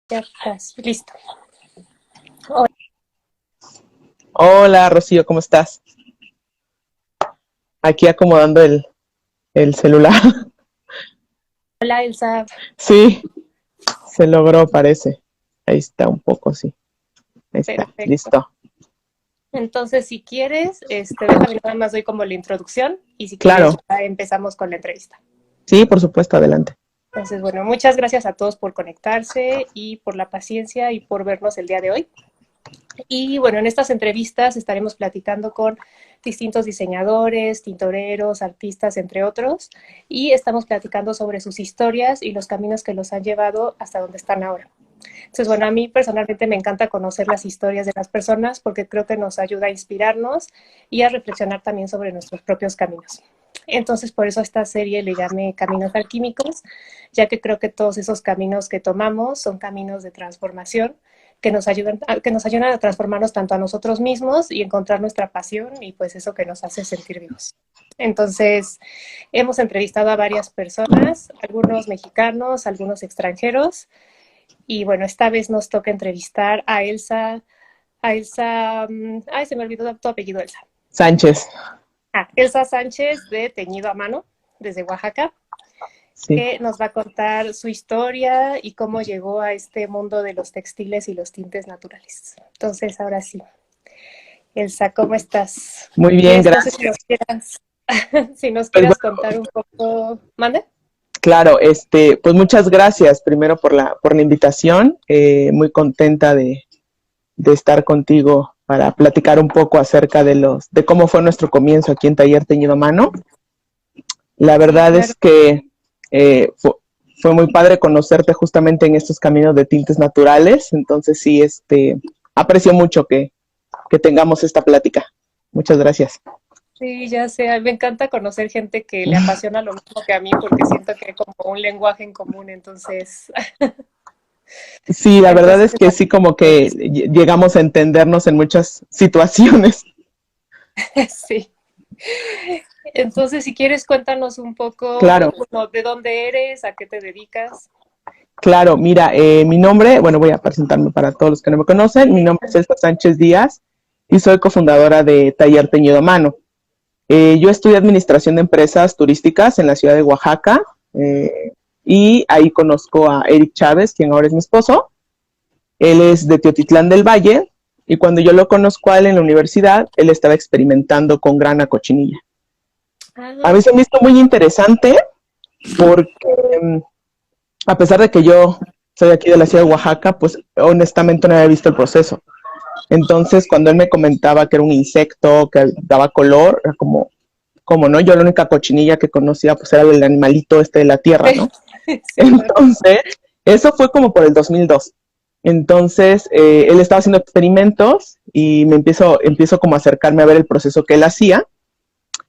Ya estás, listo. Hola, Rocío, ¿cómo estás? Aquí acomodando el celular. Hola, Elsa. Sí, se logró, parece. Ahí está un poco, sí. Ahí está, Perfecto. listo. Entonces, si quieres, déjame nada más doy como la introducción y si quieres Claro, ya empezamos con la entrevista. sí, por supuesto, adelante. Entonces, bueno, muchas gracias a todos por conectarse y por la paciencia y por vernos el día de hoy. Y bueno, en estas entrevistas estaremos platicando con distintos diseñadores, tintoreros, artistas, entre otros, y estamos platicando sobre sus historias y los caminos que los han llevado hasta donde están ahora. Entonces, bueno, a mí personalmente me encanta conocer las historias de las personas porque creo que nos ayuda a inspirarnos y a reflexionar también sobre nuestros propios caminos. Entonces, por eso a esta serie le llamé Caminos Alquímicos, ya que creo que todos esos caminos que tomamos son caminos de transformación que nos ayudan a transformarnos tanto a nosotros mismos y encontrar nuestra pasión y pues eso que nos hace sentir vivos. Entonces, hemos entrevistado a varias personas, algunos mexicanos, algunos extranjeros, y bueno, esta vez nos toca entrevistar a Elsa, ay, se me olvidó tu apellido, Elsa. Sánchez, Elsa Sánchez de Teñido a Mano, desde Oaxaca, sí. que nos va a contar su historia y cómo llegó a este mundo de los textiles y los tintes naturales. Entonces, ahora sí, Elsa, ¿cómo estás? Muy bien, ¿Quieres, no sé si gracias. nos quieras, si nos Pues quieras bueno, contar un poco, mande? claro, pues muchas gracias primero por la invitación. Muy contenta de estar contigo para platicar un poco acerca de cómo fue nuestro comienzo aquí en Taller Teñido a Mano. La Sí, verdad claro. es que fue muy padre conocerte justamente en estos caminos de tintes naturales. Entonces sí, aprecio mucho que tengamos esta plática. Muchas gracias. Sí, ya sé, me encanta conocer gente que le apasiona lo mismo que a mí porque siento que hay como un lenguaje en común, entonces, Sí, la verdad entonces es que sí, como que llegamos a entendernos en muchas situaciones. sí. Entonces, si quieres, cuéntanos un poco, Claro, bueno, de dónde eres, a qué te dedicas. claro. Mira, mi nombre, bueno, voy a presentarme para todos los que no me conocen. Mi Sí, nombre es Elsa Sánchez Díaz y soy cofundadora de Taller Teñido a Mano. Yo estudié administración de empresas turísticas en la ciudad de Oaxaca, y ahí conozco a Eric Chávez, quien ahora es mi esposo. Él es de Teotitlán del Valle y cuando yo lo conozco a él en la universidad, él estaba experimentando con grana cochinilla. A ah, mí se me hizo muy interesante porque a pesar de que yo soy aquí de la ciudad de Oaxaca, pues honestamente no había visto el proceso. Entonces, cuando él me comentaba que era un insecto, que daba color, era como no, yo la única cochinilla que conocía pues era el animalito este de la tierra, ¿no? sí, claro. Entonces, eso fue como por el 2002. Entonces, él estaba haciendo experimentos y empiezo como a acercarme a ver el proceso que él hacía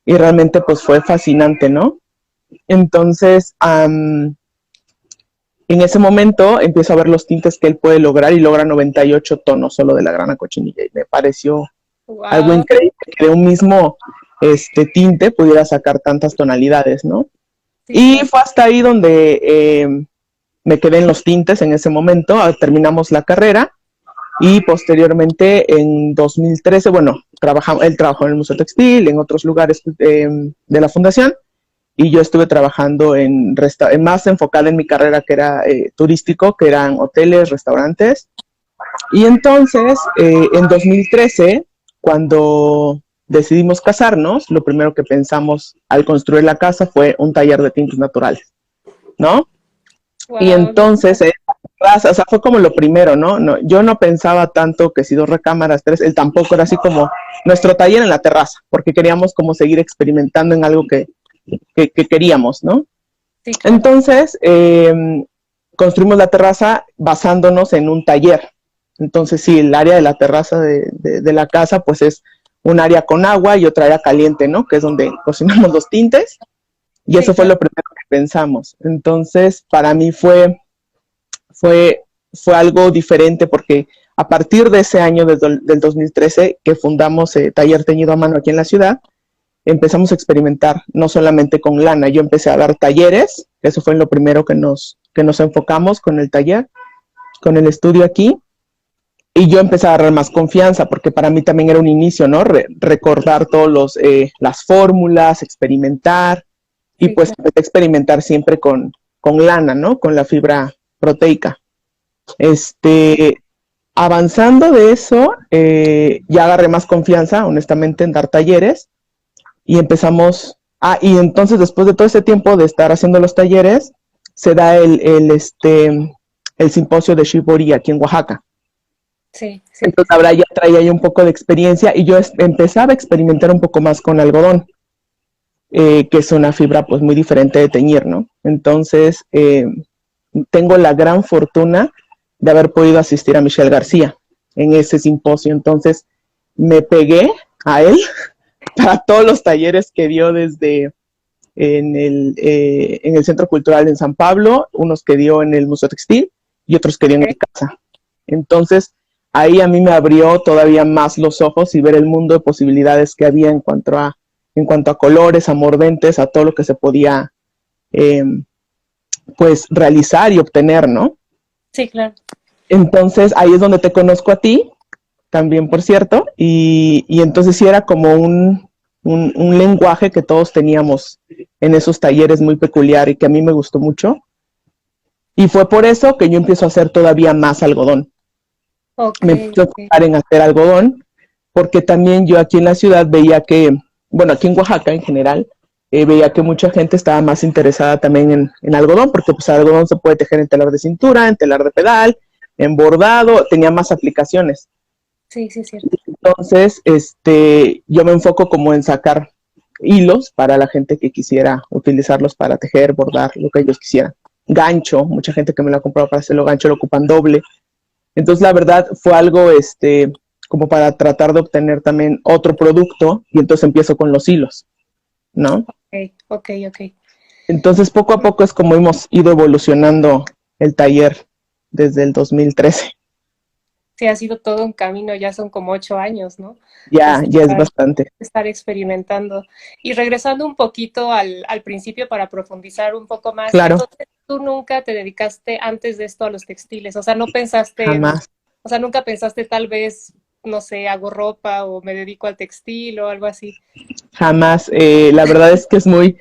y realmente pues fue fascinante, ¿no? Entonces, en ese momento empiezo a ver los tintes que él puede lograr y logra 98 tonos solo de la grana cochinilla y me pareció algo Wow. increíble que de un mismo tinte pudiera sacar tantas tonalidades, ¿no? Sí, Y claro. fue hasta ahí donde me quedé en los tintes en ese momento, terminamos la carrera y posteriormente en 2013, bueno, él trabajó en el Museo Textil, en otros lugares de la fundación y yo estuve trabajando más enfocada en mi carrera que era turístico, que eran hoteles, restaurantes. Y entonces, en 2013, cuando decidimos casarnos, lo primero que pensamos al construir la casa fue un taller de tintes naturales, ¿no? Y Wow, me entonces, encanta. o sea, fue como lo primero, ¿no? No, yo no pensaba tanto que si dos recámaras, tres, él tampoco era así como nuestro taller en la terraza, porque queríamos como seguir experimentando en algo que queríamos, ¿no? Sí, claro. Entonces, construimos la terraza basándonos en un taller. Entonces, sí, el área de la terraza de la casa, pues es un área con agua y otra área caliente, ¿no? Que es donde cocinamos los tintes. Y Sí, eso fue claro. lo primero que pensamos. Entonces, para mí fue, fue algo diferente porque a partir de ese año del 2013 que fundamos Taller Teñido a Mano aquí en la ciudad, empezamos a experimentar no solamente con lana, yo empecé a dar talleres, eso fue lo primero que nos enfocamos con el taller, con el estudio aquí. Y yo empecé a agarrar más confianza, porque para mí también era un inicio, ¿no? Recordar todos las fórmulas, experimentar, y Sí, pues claro. empecé a experimentar siempre con lana, ¿no? Con la fibra proteica. Este, avanzando de eso, ya agarré más confianza, honestamente, en dar talleres, y empezamos, y entonces después de todo ese tiempo de estar haciendo los talleres, se da el simposio de Shibori aquí en Oaxaca. Sí, sí, sí, Entonces sí. ahora ya traía yo un poco de experiencia y yo empezaba a experimentar un poco más con algodón, que es una fibra pues muy diferente de teñir, ¿no? Entonces tengo la gran fortuna de haber podido asistir a Michelle García en ese simposio. Entonces me pegué a él para todos los talleres que dio desde en el Centro Cultural en San Pablo, unos que dio en el Museo Textil y otros que dio en mi Okay. casa. Entonces, ahí a mí me abrió todavía más los ojos y ver el mundo de posibilidades que había en cuanto a colores, a mordentes, a todo lo que se podía eh, pues realizar y obtener, ¿no? Sí, claro. Entonces, ahí es donde te conozco a ti, también, por cierto, y entonces sí era como un lenguaje que todos teníamos en esos talleres muy peculiar y que a mí me gustó mucho. Y fue por eso que yo empiezo a hacer todavía más algodón. Ok, Me empiezo a ok. enfocar en hacer algodón, porque también yo aquí en la ciudad veía que, bueno, aquí en Oaxaca en general, veía que mucha gente estaba más interesada también en algodón, porque pues el algodón se puede tejer en telar de cintura, en telar de pedal, en bordado, tenía más aplicaciones. Sí, sí, es cierto. Entonces, yo me enfoco como en sacar hilos para la gente que quisiera utilizarlos para tejer, bordar, lo que ellos quisieran. Gancho, mucha gente que me lo ha comprado para hacerlo gancho lo ocupan doble. Entonces, la verdad, fue algo, como para tratar de obtener también otro producto, y entonces empiezo con los hilos, ¿no? Ok, ok, ok. Entonces, poco a poco es como hemos ido evolucionando el taller desde el 2013. Sí, ha sido todo un camino, ya son como 8 años, ¿no? De Ya es estar, bastante. de estar experimentando. Y regresando un poquito al principio para profundizar un poco más, Claro, entonces tú nunca te dedicaste antes de esto a los textiles, o sea, no pensaste en, jamás. o sea, nunca pensaste tal vez, no sé, hago ropa o me dedico al textil o algo así. Jamás. La verdad es que es muy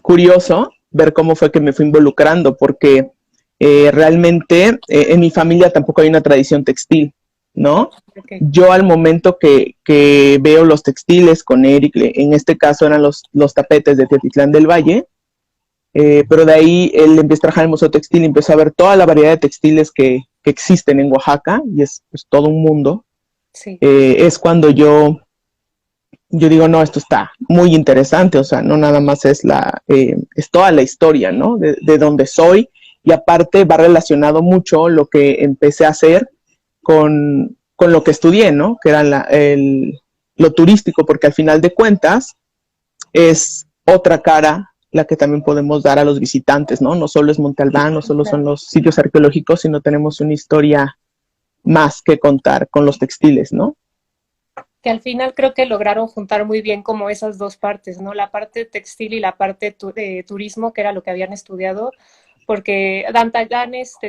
curioso ver cómo fue que me fui involucrando, porque realmente en mi familia tampoco hay una tradición textil, Ok, ¿no? ok. Yo al momento que veo los textiles con Eric, en este caso eran los tapetes de Teotitlán del Valle, pero de ahí él empieza a trabajar en el Museo Textil y empezó a ver toda la variedad de textiles que existen en Oaxaca, y es pues, todo un mundo. Sí, Es cuando yo digo, no, esto está muy interesante, o sea, no nada más es toda la historia, ¿no? De donde soy, y aparte va relacionado mucho lo que empecé a hacer con lo que estudié, ¿no? Que era lo turístico, porque al final de cuentas es otra cara la que también podemos dar a los visitantes, ¿no? No solo es Monte Albán, no solo son claro. los sitios arqueológicos, sino tenemos una historia más que contar con los textiles, ¿no? Que al final creo que lograron juntar muy bien como esas dos partes, ¿no? La parte textil y la parte de turismo, que era lo que habían estudiado, porque dan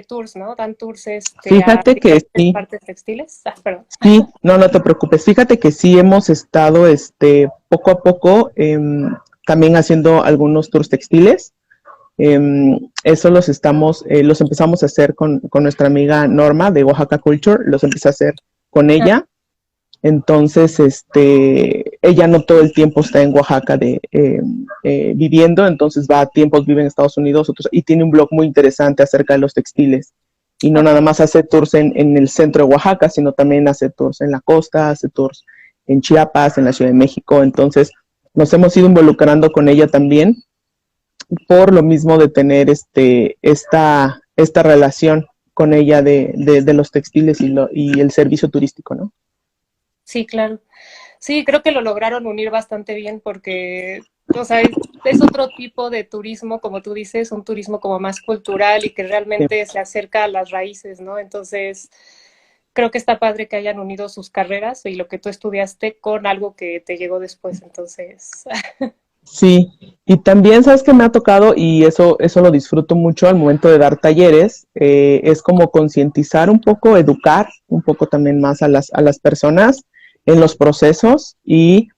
tours, ¿no? Dan tours a Fíjate que diferentes sí. partes textiles. Ah, perdón. Sí, no, no te preocupes. Fíjate que sí hemos estado, poco a poco, también haciendo algunos tours textiles. Eso los empezamos a hacer con nuestra amiga Norma de Oaxaca Culture, los empecé a hacer con Ah, ella. Entonces, ella no todo el tiempo está en Oaxaca viviendo, entonces va a tiempos, vive en Estados Unidos, y tiene un blog muy interesante acerca de los textiles. Y no ok. nada más hace tours en el centro de Oaxaca, sino también hace tours en la costa, hace tours en Chiapas, en la Ciudad de México. Entonces, nos hemos ido involucrando con ella también por lo mismo de tener esta relación con ella de los textiles y el servicio turístico, ¿no? Sí, claro. Sí, creo que lo lograron unir bastante bien porque, o sea, es otro tipo de turismo, como tú dices, un turismo como más cultural y que Sí. realmente se acerca a las raíces, ¿no? Entonces, creo que está padre que hayan unido sus carreras y lo que tú estudiaste con algo que te llegó después. Entonces, Sí, y también sabes que me ha tocado, y eso lo disfruto mucho al momento de dar talleres, es como concientizar un poco, educar un poco también más a las personas en los procesos y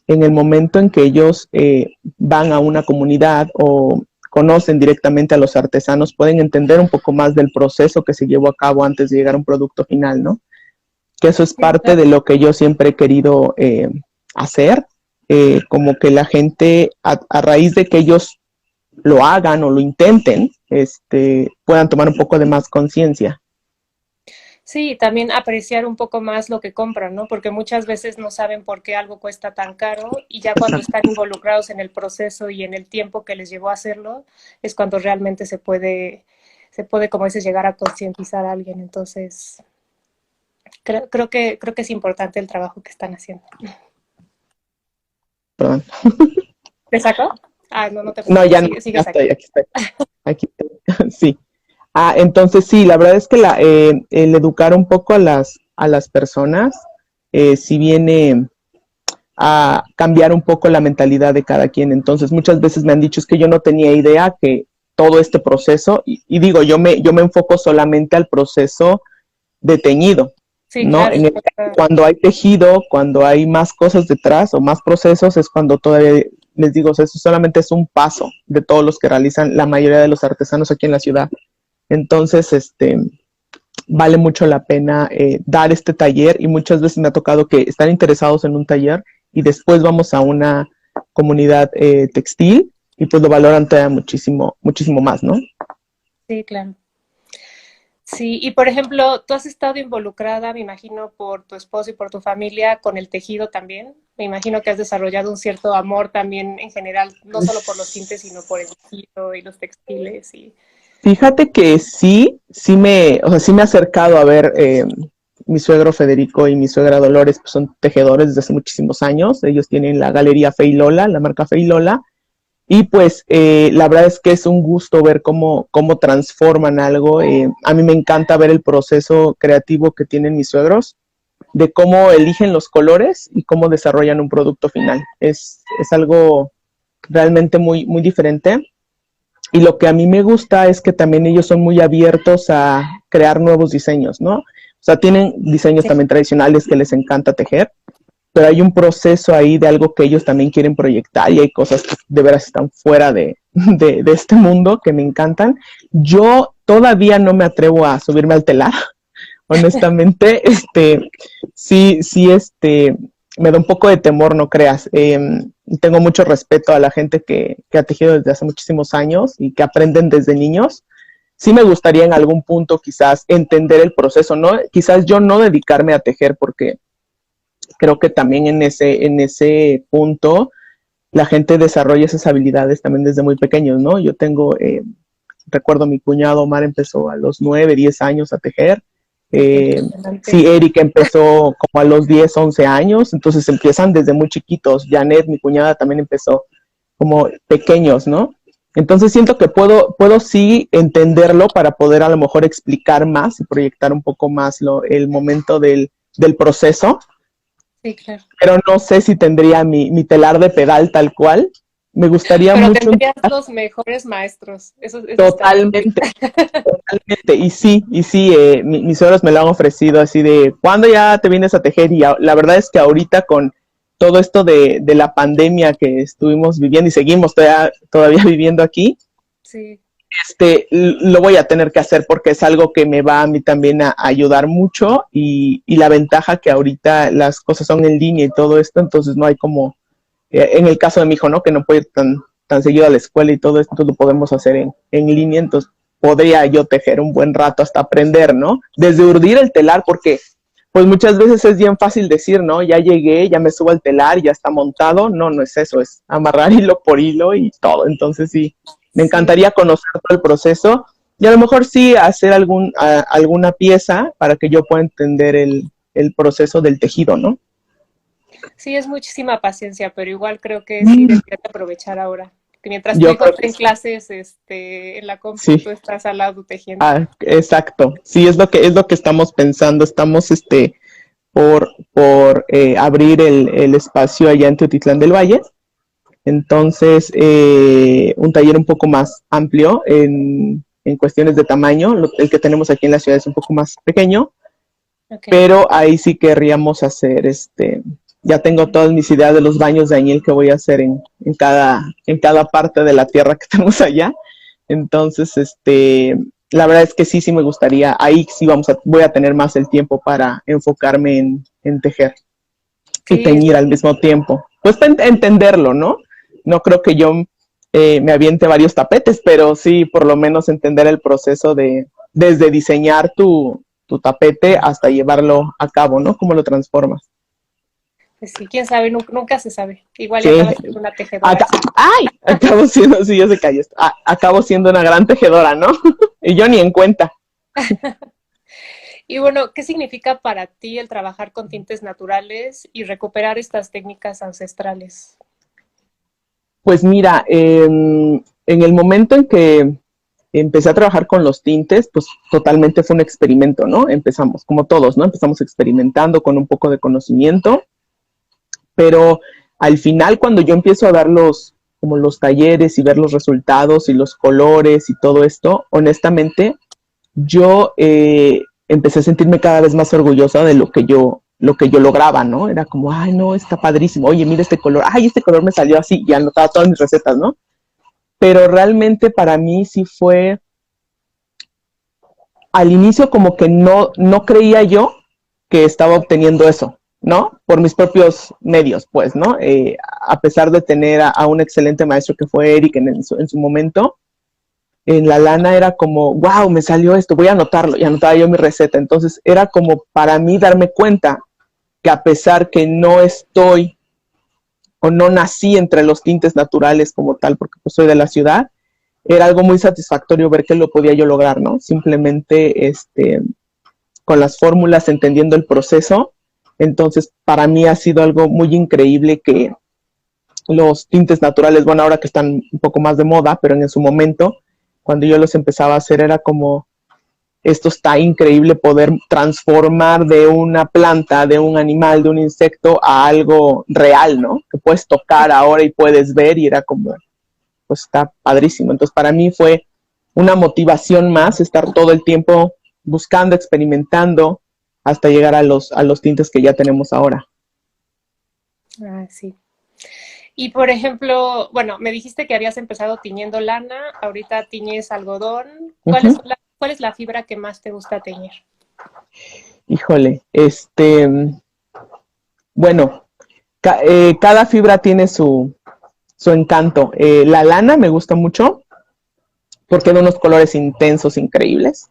en el momento en que ellos van a una comunidad o conocen directamente a los artesanos, pueden entender un poco más del proceso que se llevó a cabo antes de llegar a un producto final, ¿no? Que eso es Sí, parte claro. de lo que yo siempre he querido hacer, como que la gente, a raíz de que ellos lo hagan o lo intenten, puedan tomar un poco de más conciencia. Sí, también apreciar un poco más lo que compran, ¿no? Porque muchas veces no saben por qué algo cuesta tan caro y ya cuando están involucrados en el proceso y en el tiempo que les llevó a hacerlo, es cuando realmente se puede, como dices, llegar a concientizar a alguien. Entonces, creo que es importante el trabajo que están haciendo. Perdón. ¿Te sacó? Ah, no, no te No, preocupes, ya no, sigue, ya sigue estoy, sacando. aquí estoy, aquí estoy. Sí. Ah, entonces sí, la verdad es que el educar un poco a las personas, sí viene a cambiar un poco la mentalidad de cada quien. Entonces, muchas veces me han dicho es que yo no tenía idea que todo este proceso, y digo, yo me enfoco solamente al proceso de teñido, Sí, ¿no? claro. Cuando hay tejido, cuando hay más cosas detrás o más procesos, es cuando todavía les digo, o sea, eso solamente es un paso de todos los que realizan la mayoría de los artesanos aquí en la ciudad. Entonces, vale mucho la pena dar este taller y muchas veces me ha tocado que están interesados en un taller y después vamos a una comunidad textil y pues lo valoran todavía muchísimo, muchísimo más, ¿no? Sí, claro. Sí, y por ejemplo, tú has estado involucrada, me imagino, por tu esposo y por tu familia con el tejido también. Me imagino que has desarrollado un cierto amor también en general, no solo por los tintes, sino por el tejido y los textiles. Fíjate que o sea, sí me he acercado a ver, mi suegro Federico y mi suegra Dolores pues son tejedores desde hace muchísimos años. Ellos tienen la galería Fe y Lola, la marca Fe y Lola, y pues la verdad es que es un gusto ver cómo transforman algo. A mí me encanta ver el proceso creativo que tienen mis suegros, de cómo eligen los colores y cómo desarrollan un producto final. Es algo realmente muy, muy diferente. Y lo que a mí me gusta es que también ellos son muy abiertos a crear nuevos diseños, ¿no? O sea, tienen diseños Sí, también tradicionales que les encanta tejer, pero hay un proceso ahí de algo que ellos también quieren proyectar y hay cosas que de veras están fuera de este mundo que me encantan. Yo todavía no me atrevo a subirme al telar, honestamente, sí, me da un poco de temor, no creas. Tengo mucho respeto a la gente que ha tejido desde hace muchísimos años y que aprenden desde niños. Sí me gustaría en algún punto quizás entender el proceso, ¿no? Quizás yo no dedicarme a tejer porque creo que también en ese punto la gente desarrolla esas habilidades también desde muy pequeños, ¿no? Yo tengo, recuerdo mi cuñado Omar empezó a los 9, 10 años a tejer. qué Sí, impresionante. Erika empezó como a los 10, 11 años, entonces empiezan desde muy chiquitos. Janet, mi cuñada, también empezó como pequeños, ¿no? Entonces siento que puedo sí entenderlo para poder a lo mejor explicar más y proyectar un poco más el momento del proceso, Sí, claro. pero no sé si tendría mi telar de pedal tal cual. Me gustaría Pero mucho tendrías los mejores maestros. Eso estaría cool. totalmente, totalmente. Y sí, mis suegros me lo han ofrecido así de, ¿cuándo ya te vienes a tejer? Y la verdad es que ahorita con todo esto de la pandemia que estuvimos viviendo y seguimos todavía viviendo aquí, Sí, lo voy a tener que hacer porque es algo que me va a mí también a ayudar mucho y la ventaja que ahorita las cosas son en línea y todo esto, entonces no hay como, en el caso de mi hijo, ¿no? Que no puede ir tan seguido a la escuela y todo esto lo podemos hacer en línea, entonces podría yo tejer un buen rato hasta aprender, ¿no? Desde urdir el telar, porque pues muchas veces es bien fácil decir, ¿no? Ya llegué, ya me subo al telar, ya está montado. No, no es eso, es amarrar hilo por hilo y todo. Entonces sí, me sí. encantaría conocer todo el proceso y a lo mejor sí hacer alguna pieza para que yo pueda entender el proceso del tejido, ¿no? Sí, es muchísima paciencia, pero igual creo que sí Mm, deberías aprovechar ahora. Que mientras tu Yo hijo creo está que en sí. clases, en la compu, Sí. tú estás al lado tejiendo. Ah, exacto. Sí, es lo que estamos pensando. Estamos por abrir el espacio allá en Teotitlán del Valle Entonces, un taller un poco más amplio en cuestiones de tamaño. El que tenemos aquí en la ciudad es un poco más pequeño, Ok. pero ahí sí querríamos hacer, ya tengo todas mis ideas de los baños de añil que voy a hacer en cada parte de la tierra que tenemos allá. Entonces, la verdad es que sí me gustaría, ahí sí voy a tener más el tiempo para enfocarme en tejer y Sí, teñir al mismo tiempo. Pues entenderlo, ¿no? No creo que yo me aviente varios tapetes, pero sí por lo menos entender el proceso desde diseñar tu tapete hasta llevarlo a cabo, ¿no? ¿Cómo lo transformas? pues sí, quién sabe, nunca se sabe. Igual y Sí. acabas siendo una tejedora. ¡Ay! Acabo siendo, sí, ya se cayó esto. Acabo siendo una gran tejedora, ¿no? Y yo ni en cuenta. Y bueno, ¿qué significa para ti el trabajar con tintes naturales y recuperar estas técnicas ancestrales? Pues mira, en el momento en que empecé a trabajar con los tintes, pues totalmente fue un experimento, ¿no? Empezamos, como todos, ¿no? Empezamos experimentando con un poco de conocimiento, pero al final cuando yo empiezo a dar como los talleres y ver los resultados y los colores y todo esto, honestamente, yo empecé a sentirme cada vez más orgullosa de lo que yo lograba, ¿no? Era como, ay, no, está padrísimo, oye, mira este color, ay, este color me salió así, y anotaba todas mis recetas, ¿no? Pero realmente para mí sí fue, al inicio como que no creía yo que estaba obteniendo eso, ¿no? Por mis propios medios, pues, ¿no? A pesar de tener a un excelente maestro que fue Eric en su momento, en la lana era como, wow, me salió esto, voy a anotarlo, y anotaba yo mi receta. Entonces era como para mí darme cuenta que a pesar que no estoy o no nací entre los tintes naturales como tal, porque pues soy de la ciudad, era algo muy satisfactorio ver que lo podía yo lograr, ¿no? Simplemente con las fórmulas, entendiendo el proceso. Entonces, para mí ha sido algo muy increíble que los tintes naturales, bueno, ahora que están un poco más de moda, pero en su momento, cuando yo los empezaba a hacer, era como, esto está increíble poder transformar de una planta, de un animal, de un insecto a algo real, ¿no? Que puedes tocar ahora y puedes ver y era como, pues está padrísimo. Entonces para mí fue una motivación más estar todo el tiempo buscando, experimentando, hasta llegar a los tintes que ya tenemos ahora. Ah, sí. Y por ejemplo, bueno, me dijiste que habías empezado tiñendo lana, ahorita tiñes algodón. Uh-huh. ¿Cuál es la fibra que más te gusta teñir? Híjole, bueno, cada fibra tiene su encanto. La lana me gusta mucho porque tiene unos colores intensos, increíbles,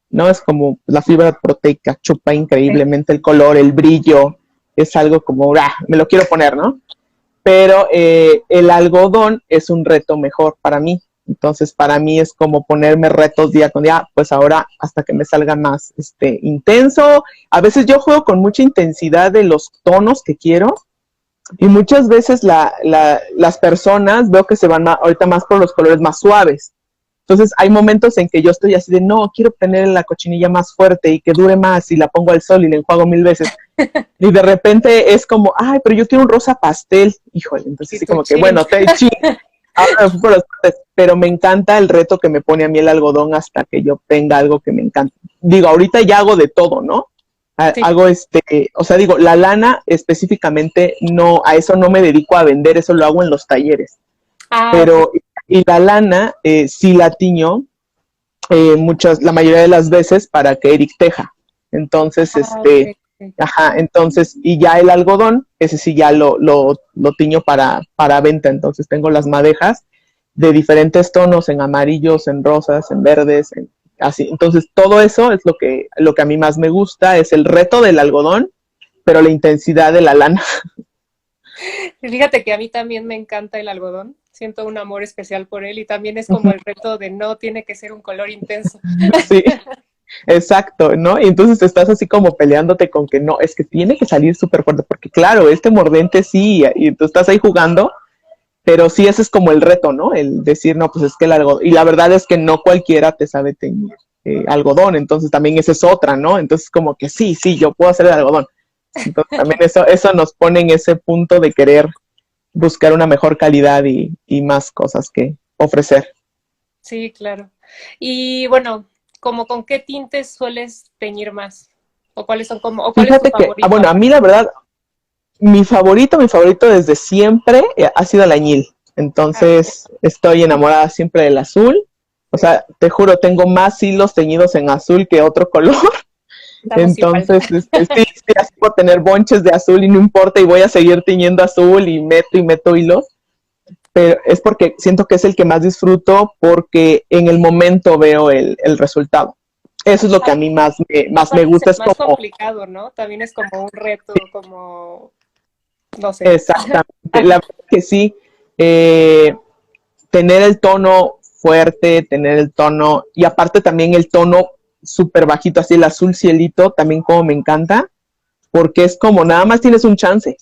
¿no? Es como la fibra proteica, chupa increíblemente el color, el brillo, es algo como, me lo quiero poner, ¿no? Pero el algodón es un reto mejor para mí. Entonces, para mí es como ponerme retos día con día, pues ahora hasta que me salga más intenso. A veces yo juego con mucha intensidad de los tonos que quiero y muchas veces las personas veo que se van ahorita más por los colores más suaves. Entonces hay momentos en que yo estoy así de, no, quiero tener la cochinilla más fuerte y que dure más y la pongo al sol y la enjuago 1000 veces. Y de repente es como, ay, pero yo quiero un rosa pastel. Híjole, entonces Y así tu como que, chin. bueno, ahora me fui por las partes, pero me encanta el reto que me pone a mí el algodón hasta que yo tenga algo que me encanta. Digo, ahorita ya hago de todo, ¿no? Sí. Hago o sea, digo, la lana específicamente no, a eso no me dedico a vender, eso lo hago en los talleres. Ah, ok. Pero, y la lana sí la tiño la mayoría de las veces para que Eric teja. Entonces, Ah, ok. Ok. ajá, entonces, y ya el algodón, ese sí ya lo tiño para venta. Entonces tengo las madejas de diferentes tonos, en amarillos, en rosas, en verdes, así. Entonces, todo eso es lo que a mí más me gusta, es el reto del algodón, pero la intensidad de la lana. Fíjate que a mí también me encanta el algodón. Siento un amor especial por él y también es como el reto de no tiene que ser un color intenso. Sí, exacto, ¿no? Y entonces estás así como peleándote con que no, es que tiene que salir súper fuerte, porque claro, este mordente sí, y tú estás ahí jugando, pero sí ese es como el reto, ¿no? El decir, no, pues es que el algodón, y la verdad es que no cualquiera te sabe teñir algodón, entonces también esa es otra, ¿no? Entonces como que sí, yo puedo hacer el algodón. Entonces también eso nos pone en ese punto de querer buscar una mejor calidad y más cosas que ofrecer. Sí, claro. Y bueno, como con qué tintes sueles teñir más? ¿O cuáles son como, o cuál es tu Fíjate que, favorito bueno, a mí la aparte? verdad, mi favorito desde siempre ha sido el añil. Ah, Entonces, estoy enamorada siempre del azul. O sea, te juro, tengo más hilos teñidos en azul que otro color. estamos igual. Entonces, sí, sí, así puedo tener bonches de azul y no importa, y voy a seguir teñiendo azul y meto hilos. Pero es porque siento que es el que más disfruto porque en el momento veo el resultado. Eso es lo que a mí más me Aparte es el gusta, es más como, complicado, ¿no? También es como un reto, como, no sé. exactamente, la Ajá. verdad que sí, eh, tener el tono fuerte, tener el tono, y aparte también el tono súper bajito, así el azul cielito, también como me encanta, porque es como nada más tienes un chance,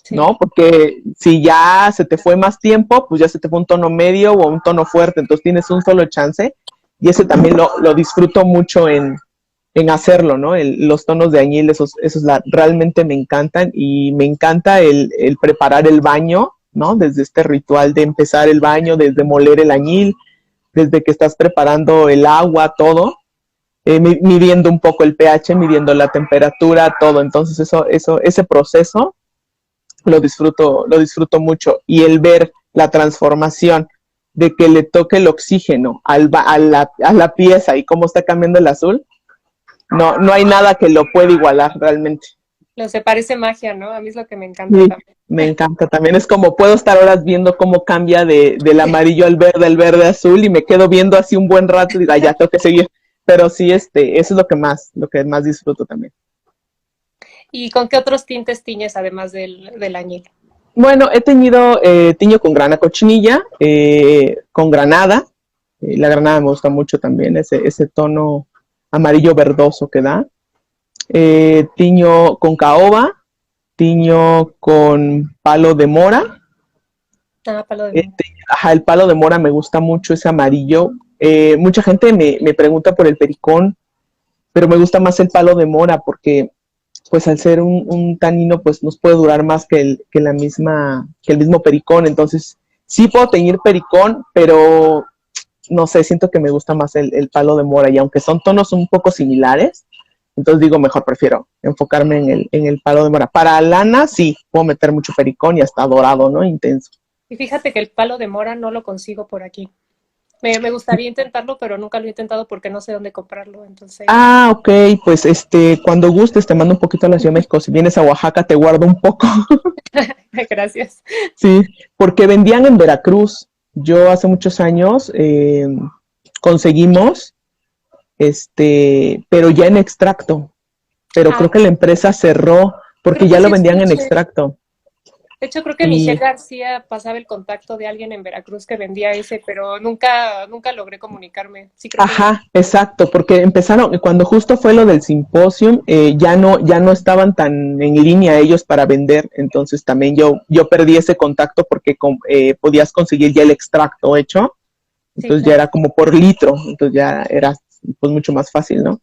Sí. ¿no? Porque si ya se te fue más tiempo, pues ya se te fue un tono medio o un tono fuerte, entonces tienes un solo chance, y ese también lo disfruto mucho en hacerlo, ¿no? Los tonos de añil, realmente me encantan, y me encanta el preparar el baño, ¿no? Desde este ritual de empezar el baño, desde moler el añil, desde que estás preparando el agua, todo, midiendo un poco el pH, midiendo la temperatura, todo. Entonces ese proceso lo disfruto mucho. Y el ver la transformación de que le toque el oxígeno a la pieza y cómo está cambiando el azul, no hay nada que lo pueda igualar realmente. Lo sé, parece magia, ¿no? A mí es lo que me encanta Sí, también. me encanta también. Es como puedo estar horas viendo cómo cambia del amarillo al verde azul, y me quedo viendo así un buen rato y digo, ya tengo que seguir. Pero sí, eso es lo que más disfruto también. ¿Y con qué otros tintes tiñes además del añil? Bueno, he tenido tiño con grana cochinilla, con granada. La granada me gusta mucho también, ese tono amarillo verdoso que da. Tiño con caoba, tiño con palo de mora. Ah, palo de mundo. Ajá, el palo de mora me gusta mucho, ese amarillo. Mucha gente me pregunta por el pericón, pero me gusta más el palo de mora porque, pues, al ser un tanino, pues nos puede durar más que el mismo pericón. Entonces, sí puedo teñir pericón, pero no sé, siento que me gusta más el palo de mora, y aunque son tonos un poco similares, entonces digo, mejor prefiero enfocarme en el palo de mora. Para lana, sí, puedo meter mucho pericón y hasta dorado, ¿no? Intenso. Y fíjate que el palo de mora no lo consigo por aquí. Me gustaría intentarlo, pero nunca lo he intentado porque no sé dónde comprarlo. Entonces, Ah, ok, pues cuando gustes te mando un poquito a la Ciudad de México. Si vienes a Oaxaca te guardo un poco. gracias. Sí, porque vendían en Veracruz. Yo hace muchos años conseguimos, pero ya en extracto. Pero creo Ah, que la empresa cerró porque creo ya que lo sí vendían en escuché. extracto. De hecho, creo que Michelle Y, García pasaba el contacto de alguien en Veracruz que vendía ese, pero nunca logré comunicarme. Sí, creo que ya no. ajá, exacto, porque empezaron, cuando justo fue lo del simposium, ya no estaban tan en línea ellos para vender. Entonces también yo perdí ese contacto porque podías conseguir ya el extracto hecho, Sí, entonces ya claro. era como por litro, entonces ya era pues mucho más fácil, ¿no?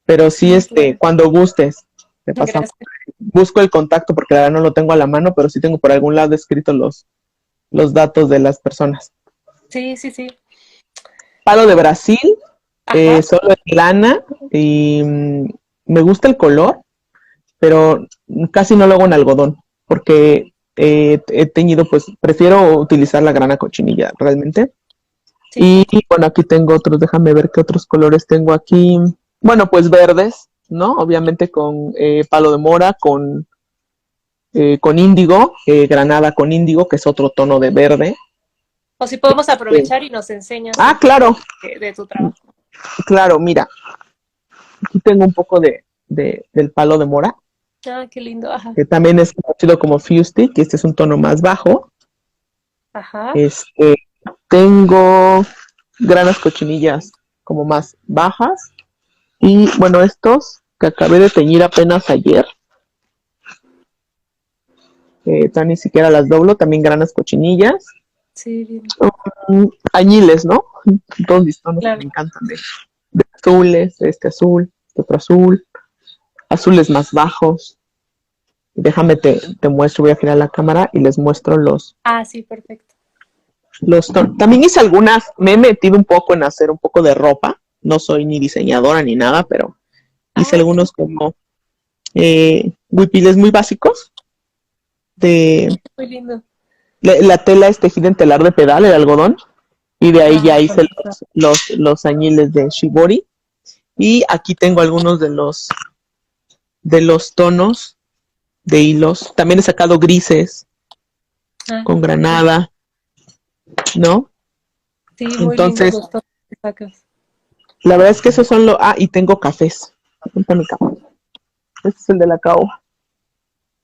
Pero sí, Sí, claro. cuando gustes, te pasamos. Gracias. Busco el contacto porque la verdad no lo tengo a la mano, pero sí tengo por algún lado escritos los datos de las personas. Sí, sí, sí. Palo de Brasil, Ajá. solo en lana, y me gusta el color, pero casi no lo hago en algodón, porque he teñido, pues prefiero utilizar la grana cochinilla realmente. Sí. Y bueno, aquí tengo otros, déjame ver qué otros colores tengo aquí. Bueno, pues verdes, ¿no? Obviamente con palo de mora, con índigo, granada con índigo, que es otro tono de verde. O si podemos Eh, aprovechar y nos enseñas un ah, poco claro, de tu trabajo. claro, mira, aquí tengo un poco del palo de mora, Ah, qué lindo. Ajá. que también es conocido como Fustick, y este es un tono más bajo. Ajá. Este, tengo granas cochinillas como más bajas, y bueno, estos que acabé de teñir apenas ayer, ni siquiera las doblo, también granas cochinillas. Sí, lindo. Añiles, ¿no? Todos mis tonos que Claro. me encantan de azules, este azul, este otro azul, azules más bajos. Déjame te muestro, voy a girar la cámara y les muestro Ah, sí, perfecto. los tonos. También hice algunas, me he metido un poco en hacer un poco de ropa. No soy ni diseñadora ni nada, pero hice algunos como huipiles muy básicos. Muy lindo. La tela es tejida en telar de pedal, el algodón, y de ahí ya hice Bonito. los añiles de shibori. Y aquí tengo algunos de los tonos de hilos. También he sacado grises con granada, ¿no? Sí, muy lindos Entonces, los tonos que sacas. la verdad es que esos son los... Ah, y tengo cafés. Mi café. Este es el de la caoba.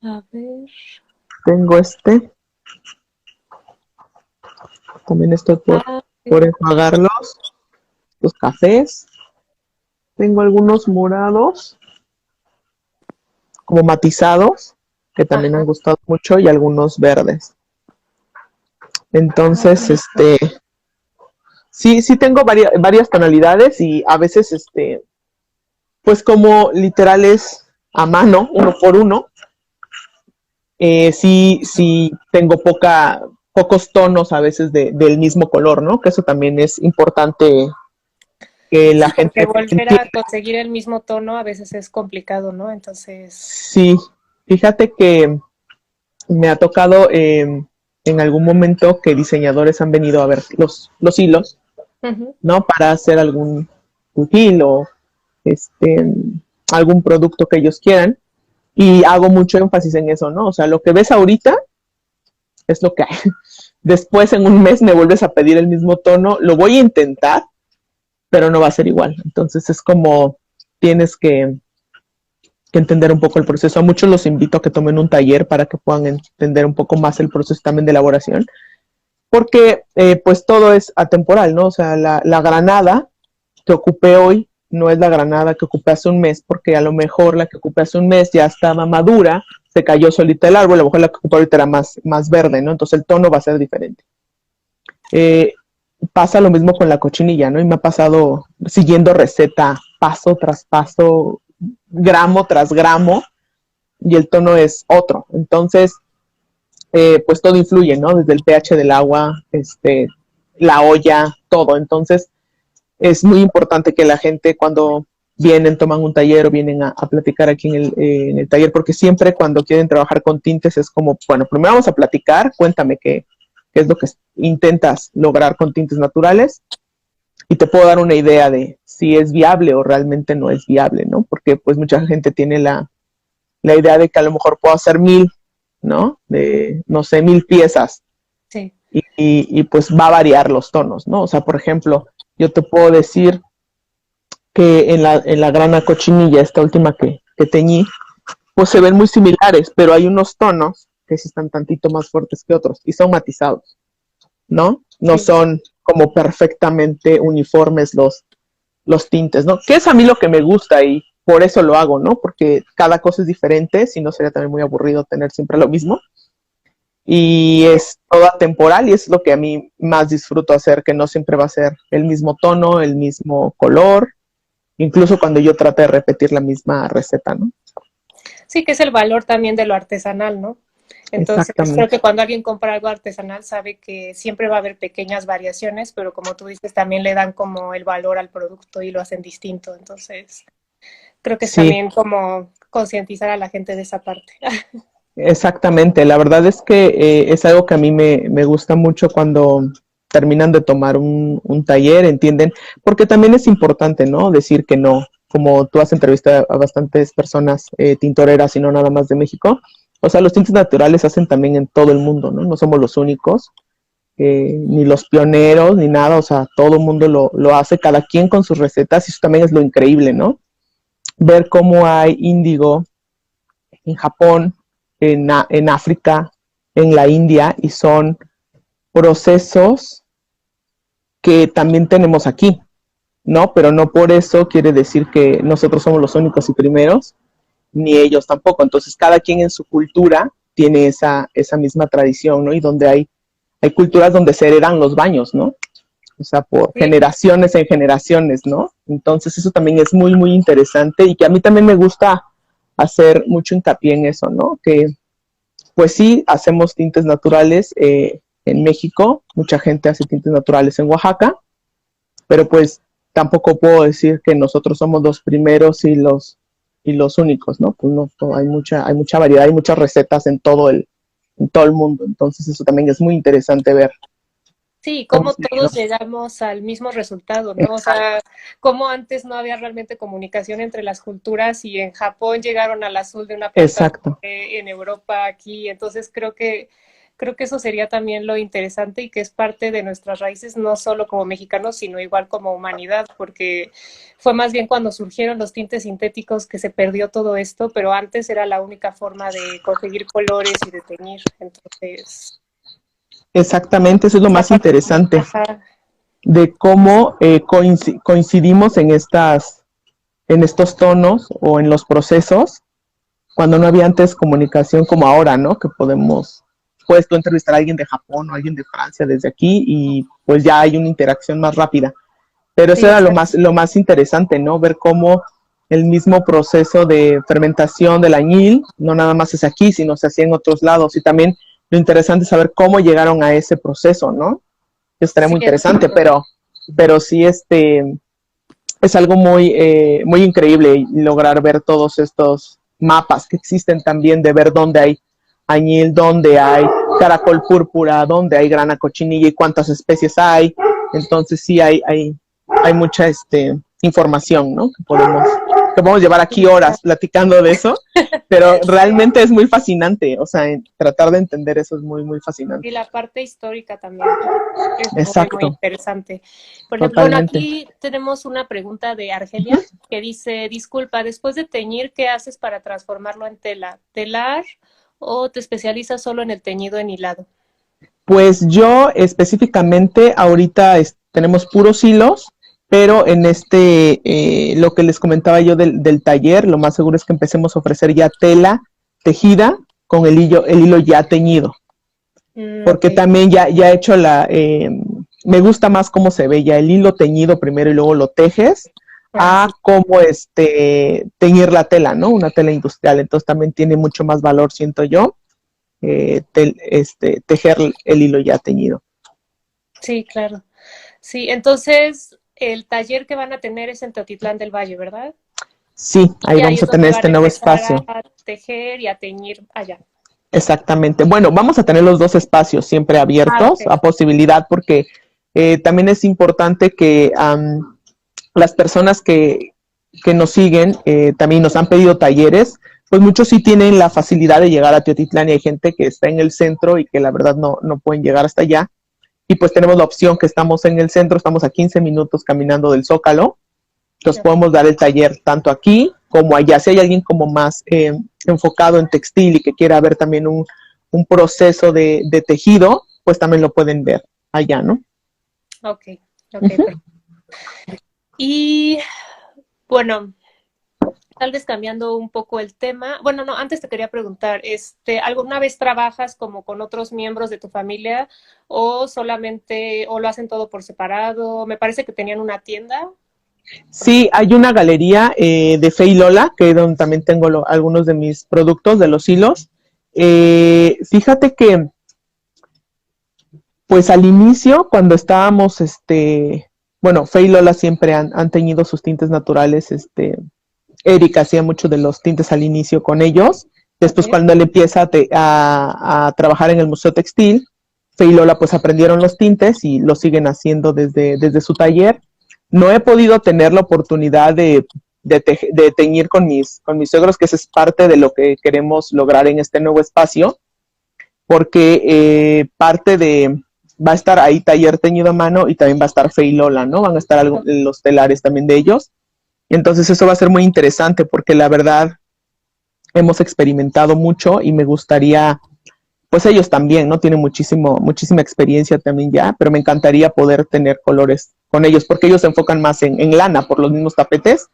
A ver. Tengo este. También estoy por enjuagarlos. Los cafés. Tengo algunos morados, como matizados, que también han gustado mucho, y algunos verdes. Entonces, sí tengo varias tonalidades, y a veces, pues como literales a mano, uno por uno, sí tengo pocos tonos a veces del mismo color, ¿no? Que eso también es importante que la Sí, porque gente volver a entienda. conseguir el mismo tono a veces es complicado, ¿no? Entonces, Sí, fíjate que me ha tocado en algún momento que diseñadores han venido a ver los hilos, ¿no? Para hacer algún hilo, este, algún producto que ellos quieran. Y hago mucho énfasis en eso, ¿no? O sea, lo que ves ahorita es lo que hay. Después, en un mes, me vuelves a pedir el mismo tono. Lo voy a intentar, pero no va a ser igual. Entonces, es como tienes que entender un poco el proceso. A muchos los invito a que tomen un taller para que puedan entender un poco más el proceso también de elaboración, porque pues todo es atemporal, ¿no? O sea, la granada que ocupé hoy no es la granada que ocupé hace un mes, porque a lo mejor la que ocupé hace un mes ya estaba madura, se cayó solita el árbol, a lo mejor la que ocupé ahorita era más verde, ¿no? Entonces el tono va a ser diferente. Eh, Pasa lo mismo con la cochinilla, ¿no? Y me ha pasado siguiendo receta paso tras paso, gramo tras gramo, y el tono es otro. Entonces, pues todo influye, ¿no? Desde el pH del agua, la olla, todo. Entonces, es muy importante que la gente cuando vienen, toman un taller o vienen a platicar aquí en el taller, porque siempre cuando quieren trabajar con tintes es como, bueno, primero vamos a platicar, cuéntame qué es lo que intentas lograr con tintes naturales, y te puedo dar una idea de si es viable o realmente no es viable, ¿no? Porque pues mucha gente tiene la idea de que a lo mejor puedo hacer 1000, ¿no? De, no sé, 1000 piezas. sí. Y pues va a variar los tonos, ¿no? O sea, por ejemplo, yo te puedo decir que en la grana cochinilla, esta última que teñí, pues se ven muy similares, pero hay unos tonos que sí están tantito más fuertes que otros y son matizados, ¿no? No Sí. son como perfectamente uniformes los tintes, ¿no? Que es a mí lo que me gusta y por eso lo hago, ¿no? Porque cada cosa es diferente, si no sería también muy aburrido tener siempre lo mismo. Y es todo atemporal y es lo que a mí más disfruto hacer, que no siempre va a ser el mismo tono, el mismo color, incluso cuando yo trato de repetir la misma receta, ¿no? Sí, que es el valor también de lo artesanal, ¿no? Entonces, creo Exactamente. que cuando alguien compra algo artesanal sabe que siempre va a haber pequeñas variaciones, pero como tú dices, también le dan como el valor al producto y lo hacen distinto. Entonces, creo que es Sí, también como concientizar a la gente de esa parte. exactamente. La verdad es que es algo que a mí me gusta mucho cuando terminan de tomar un taller, entienden, porque también es importante, ¿no? Decir que no, como tú has entrevistado a bastantes personas tintoreras y no nada más de México. O sea, los tintes naturales se hacen también en todo el mundo, ¿no? No somos los únicos, ni los pioneros, ni nada. O sea, todo el mundo lo hace, cada quien con sus recetas, y eso también es lo increíble, ¿no? Ver cómo hay índigo en Japón, en África, en la India, y son procesos que también tenemos aquí, ¿no? Pero no por eso quiere decir que nosotros somos los únicos y primeros, ni ellos tampoco. Entonces, cada quien en su cultura tiene esa misma tradición, ¿no? Y donde hay culturas donde se heredan los baños, ¿no? O sea, por Sí, generaciones, ¿no? Entonces, eso también es muy, muy interesante y que a mí también me gusta hacer mucho hincapié en eso, ¿no? Que pues sí, hacemos tintes naturales en México, mucha gente hace tintes naturales en Oaxaca, pero pues tampoco puedo decir que nosotros somos los primeros y los únicos, ¿no? Pues no, hay mucha variedad, hay muchas recetas en todo el mundo, entonces eso también es muy interesante ver Sí, cómo cómo se dio. todos llegamos al mismo resultado, ¿no? O Exacto, sea, cómo antes no había realmente comunicación entre las culturas y en Japón llegaron al azul de una planta exacto, verde, en Europa aquí. Entonces creo que eso sería también lo interesante y que es parte de nuestras raíces, no solo como mexicanos, sino igual como humanidad, porque fue más bien cuando surgieron los tintes sintéticos que se perdió todo esto, pero antes era la única forma de conseguir colores y de teñir. Entonces, exactamente, eso es lo esa más parte, interesante ajá. de cómo coincidimos en estos tonos o en los procesos cuando no había antes comunicación como ahora, ¿no? Que puedes tú entrevistar a alguien de Japón o a alguien de Francia desde aquí y pues ya hay una interacción más rápida. Pero eso Sí, era exacto. lo más interesante, ¿no? Ver cómo el mismo proceso de fermentación del añil no nada más es aquí, sino se hacía en otros lados. Y también lo interesante es saber cómo llegaron a ese proceso, ¿no? Que estaría Sí, muy interesante, exacto. pero sí es algo muy increíble lograr ver todos estos mapas que existen también de ver dónde hay añil, dónde hay caracol púrpura, dónde hay grana cochinilla y cuántas especies hay. Entonces sí hay mucha información, ¿no? Que podemos llevar aquí Sí, horas exacto. platicando de eso, pero Sí, realmente es muy fascinante, o sea, tratar de entender eso es muy fascinante. y la parte histórica también es muy Exacto, interesante. Por ejemplo, bueno, totalmente. aquí tenemos una pregunta de Argelia que dice, disculpa, después de teñir, ¿qué haces para transformarlo en tela? ¿Telar o te especializas solo en el teñido en hilado? Pues yo específicamente ahorita tenemos puros hilos, pero en lo que les comentaba yo del taller, lo más seguro es que empecemos a ofrecer ya tela tejida con el hilo ya teñido, Ok. porque también ya he hecho me gusta más cómo se ve ya el hilo teñido primero y luego lo tejes, Ah, a sí. cómo teñir la tela, ¿no? Una tela industrial, entonces también tiene mucho más valor, siento yo, tejer el hilo ya teñido. Sí, claro. Sí, entonces el taller que van a tener es en Teotitlán del Valle, ¿verdad? Sí, ahí Y ahí vamos es a tener donde van este a nuevo empezar espacio. a tejer y a teñir allá. Exactamente. Bueno, vamos a tener los dos espacios siempre Ah, abiertos ok. a posibilidad porque también es importante que las personas que nos siguen también nos han pedido talleres, pues muchos sí tienen la facilidad de llegar a Teotitlán y hay gente que está en el centro y que la verdad no pueden llegar hasta allá. Y pues tenemos la opción que estamos en el centro, estamos a 15 minutos caminando del Zócalo. Entonces Ok. podemos dar el taller tanto aquí como allá. Si hay alguien como más enfocado en textil y que quiera ver también un proceso de tejido, pues también lo pueden ver allá, ¿no? Ok, ok, Uh-huh. perfecto. Y bueno, tal vez cambiando un poco el tema. Bueno, no, antes te quería preguntar, ¿alguna vez trabajas como con otros miembros de tu familia o solamente, o lo hacen todo por separado? Me parece que tenían una tienda. Sí, hay una galería de Fe y Lola, que es donde también tengo algunos de mis productos, de los hilos. Fíjate que, pues al inicio, cuando estábamos, bueno, Fe y Lola siempre han teñido sus tintes naturales, Erika hacía mucho de los tintes al inicio con ellos. Después, Ok. cuando él empieza a trabajar en el Museo Textil, Fe y Lola pues aprendieron los tintes y lo siguen haciendo desde su taller. No he podido tener la oportunidad de teñir con mis suegros, que eso es parte de lo que queremos lograr en este nuevo espacio, porque va a estar ahí taller teñido a mano y también va a estar Fe y Lola, ¿no? Van a estar los telares también de ellos. Entonces eso va a ser muy interesante porque la verdad hemos experimentado mucho y me gustaría, pues ellos también, ¿no? Tienen muchísima experiencia también ya, pero me encantaría poder tener colores con ellos porque ellos se enfocan más en lana por los mismos tapetes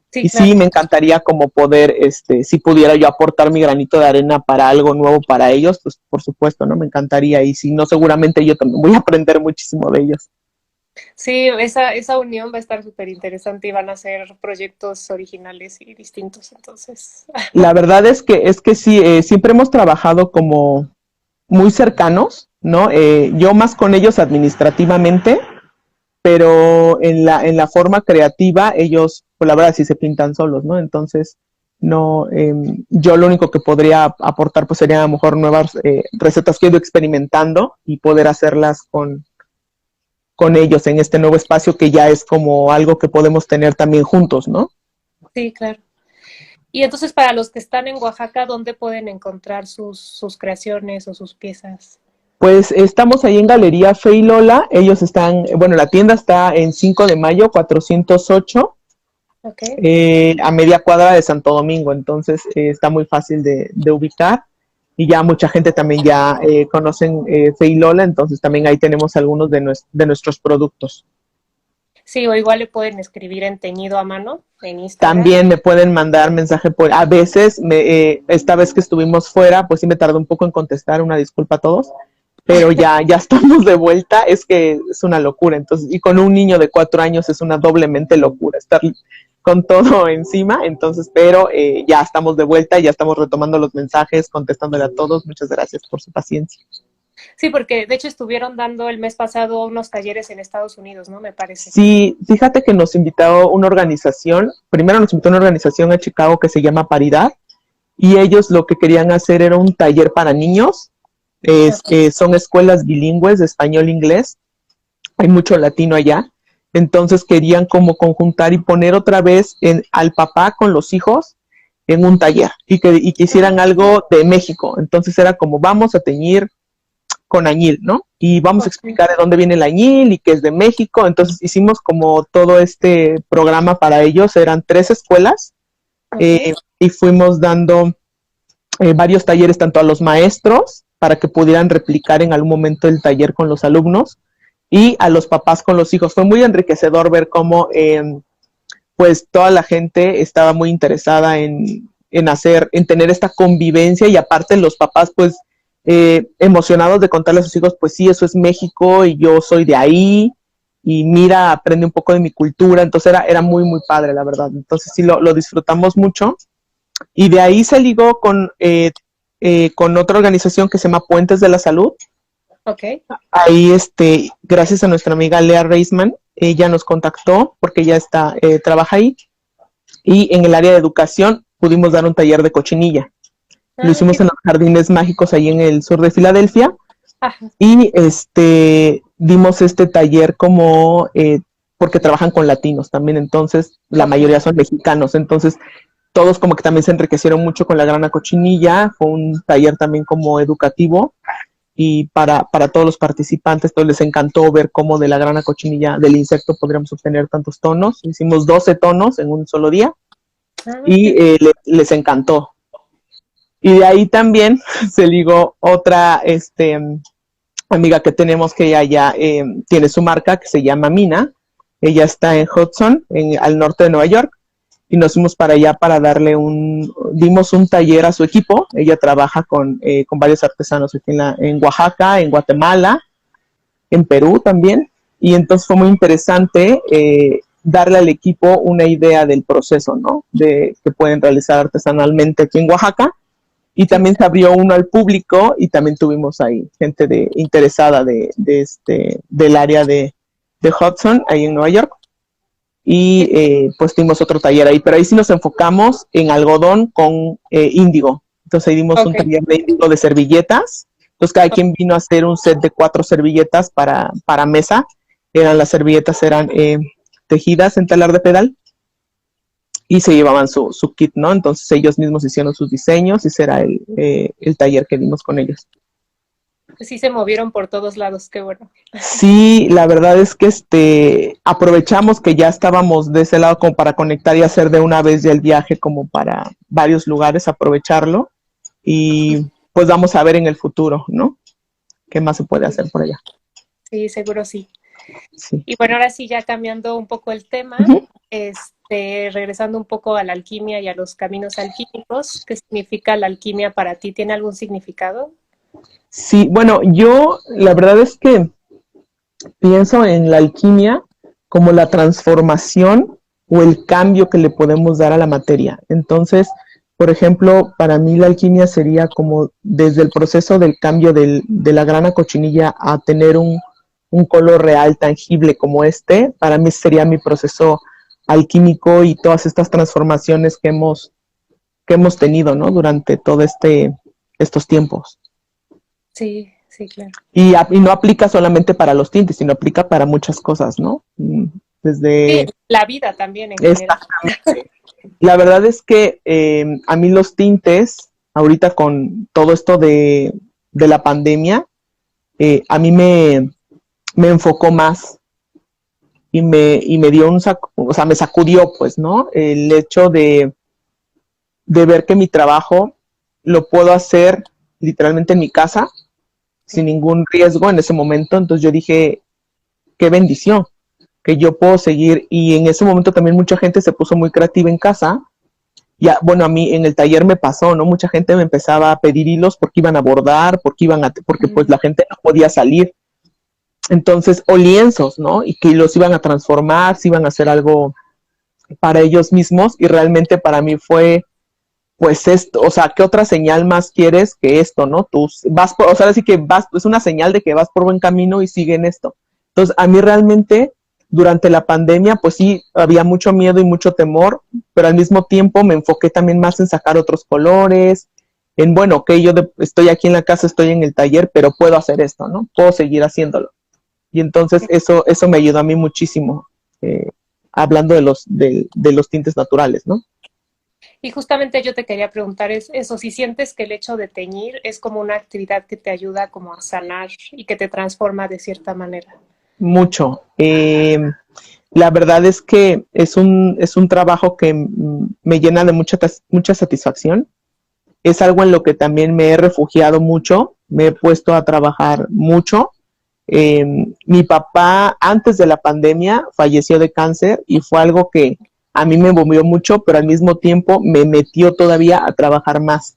Sí, y sí claro. me encantaría como poder, si pudiera yo aportar mi granito de arena para algo nuevo para ellos, pues por supuesto, ¿no? Me encantaría y si no, seguramente yo también voy a aprender muchísimo de ellos. Sí, esa unión va a estar súper interesante y van a ser proyectos originales y distintos, entonces. La verdad es que sí, siempre hemos trabajado como muy cercanos, ¿no? Yo más con ellos administrativamente, pero en la forma creativa ellos, pues la verdad sí se pintan solos, ¿no? Entonces, no, yo lo único que podría aportar pues sería a lo mejor nuevas recetas que he ido experimentando y poder hacerlas con ellos en este nuevo espacio que ya es como algo que podemos tener también juntos, ¿no? Sí, claro. Y entonces para los que están en Oaxaca, ¿dónde pueden encontrar sus creaciones o sus piezas? Pues estamos ahí en Galería Fe y Lola, ellos están, bueno, la tienda está en 5 de mayo 408 Ok. a media cuadra de Santo Domingo, entonces está muy fácil de ubicar y ya mucha gente también ya conocen Fe y Lola, entonces también ahí tenemos algunos de nuestros productos. Sí, o igual le pueden escribir en teñido a mano en Instagram. También me pueden mandar mensaje por, a veces, esta vez que estuvimos fuera, pues sí me tardó un poco en contestar, una disculpa a todos, pero ya estamos de vuelta, es que es una locura, entonces, y con un niño de 4 años es una doblemente locura estar con todo encima, entonces, pero ya estamos de vuelta, ya estamos retomando los mensajes, contestándole a todos, muchas gracias por su paciencia. Sí, porque de hecho estuvieron dando el mes pasado unos talleres en Estados Unidos, ¿no? Me parece. Sí, fíjate que nos invitó una organización, primero nos invitó una organización a Chicago que se llama Paridad, y ellos lo que querían hacer era un taller para niños, Okay. son escuelas bilingües de español-inglés, hay mucho latino allá, entonces querían como conjuntar y poner otra vez al papá con los hijos en un taller y que hicieran algo de México, entonces era como vamos a teñir con añil, ¿no? Y vamos a Okay. explicar de dónde viene el añil y que es de México, entonces hicimos como todo este programa para ellos, eran 3 escuelas Okay. y fuimos dando varios talleres tanto a los maestros para que pudieran replicar en algún momento el taller con los alumnos y a los papás con los hijos. Fue muy enriquecedor ver cómo pues toda la gente estaba muy interesada en tener esta convivencia y aparte los papás pues emocionados de contarle a sus hijos, pues sí, eso es México y yo soy de ahí y mira, aprende un poco de mi cultura, entonces era muy, muy padre, la verdad. Entonces sí, lo disfrutamos mucho y de ahí se ligó con otra organización que se llama Puentes de la Salud. Okay. Ahí, gracias a nuestra amiga Lea Reisman, ella nos contactó porque ella trabaja ahí y en el área de educación pudimos dar un taller de cochinilla. Lo Ah, hicimos qué. en los Jardines Mágicos ahí en el sur de Filadelfia Ajá. y dimos este taller como porque trabajan con latinos también, entonces la Okay. mayoría son mexicanos, entonces todos como que también se enriquecieron mucho con la grana cochinilla, fue un taller también como educativo y para todos los participantes pues les encantó ver cómo de la grana cochinilla del insecto podríamos obtener tantos tonos, hicimos 12 tonos en un solo día Ah, qué y bien. les encantó. Y de ahí también se ligó otra amiga que tenemos que ella ya tiene su marca que se llama Mina, ella está en Hudson, al norte de Nueva York, y nos fuimos para allá para dimos un taller a su equipo. Ella trabaja con varios artesanos aquí en Oaxaca, en Guatemala, en Perú también. Y entonces fue muy interesante darle al equipo una idea del proceso, ¿no? De que pueden realizar artesanalmente aquí en Oaxaca. Y Sí, también se abrió uno al público y también tuvimos ahí gente interesada del área de Hudson, ahí en Nueva York y sí. pues dimos otro taller ahí, pero ahí sí nos enfocamos en algodón con índigo. Entonces ahí dimos un Okay. taller de índigo de servilletas. Entonces cada quien vino a hacer un set de 4 servilletas para mesa. Las servilletas eran tejidas en telar de pedal y se llevaban su kit, ¿no? Entonces ellos mismos hicieron sus diseños y será el taller que dimos con ellos. Pues sí se movieron por todos lados, qué bueno. Sí, la verdad es que aprovechamos que ya estábamos de ese lado como para conectar y hacer de una vez ya el viaje como para varios lugares, aprovecharlo y pues vamos a ver en el futuro, ¿no? ¿Qué más se puede hacer por allá? Sí, seguro sí. Sí. Y bueno, ahora sí, ya cambiando un poco el tema, Uh-huh. regresando un poco a la alquimia y a los caminos alquímicos, ¿qué significa la alquimia para ti? ¿Tiene algún significado? Sí, bueno, yo la verdad es que pienso en la alquimia como la transformación o el cambio que le podemos dar a la materia. Entonces, por ejemplo, para mí la alquimia sería como desde el proceso del cambio de la grana cochinilla a tener un color real, tangible como este, para mí sería mi proceso alquímico y todas estas transformaciones que hemos tenido, ¿no? Durante todo estos tiempos. Sí, sí, claro. Y no aplica solamente para los tintes, sino aplica para muchas cosas, ¿no? Sí, Desde la vida también en general. exactamente. La verdad es que a mí los tintes, ahorita con todo esto de la pandemia, a mí me enfocó más y me dio o sea, me sacudió, pues, ¿no? El hecho de ver que mi trabajo lo puedo hacer literalmente en mi casa, sin ningún riesgo en ese momento. Entonces yo dije, qué bendición, que yo puedo seguir. Y en ese momento también mucha gente se puso muy creativa en casa. Ya, bueno, a mí en el taller me pasó, ¿no? Mucha gente me empezaba a pedir hilos porque iban a bordar, porque pues la gente no podía salir. Entonces, o lienzos, ¿no? Y que los iban a transformar, se iban a hacer algo para ellos mismos. Y realmente para mí fue, pues esto, o sea, ¿qué otra señal más quieres que esto, no? Tú vas por, o sea, así que vas, es una señal de que vas por buen camino y sigue en esto. Entonces, a mí realmente, durante la pandemia, pues sí, había mucho miedo y mucho temor, pero al mismo tiempo me enfoqué también más en sacar otros colores, en, bueno, que yo estoy aquí en la casa, estoy en el taller, pero puedo hacer esto, ¿no? Puedo seguir haciéndolo. Y entonces eso me ayudó a mí muchísimo, hablando de los tintes naturales, ¿no? Y justamente yo te quería preguntar es eso, si sientes que el hecho de teñir es como una actividad que te ayuda como a sanar y que te transforma de cierta manera. Mucho. La verdad es que es un trabajo que me llena de mucha satisfacción. Es algo en lo que también me he refugiado mucho, me he puesto a trabajar mucho. Mi papá antes de la pandemia falleció de cáncer y fue algo que a mí me movió mucho, pero al mismo tiempo me metió todavía a trabajar más,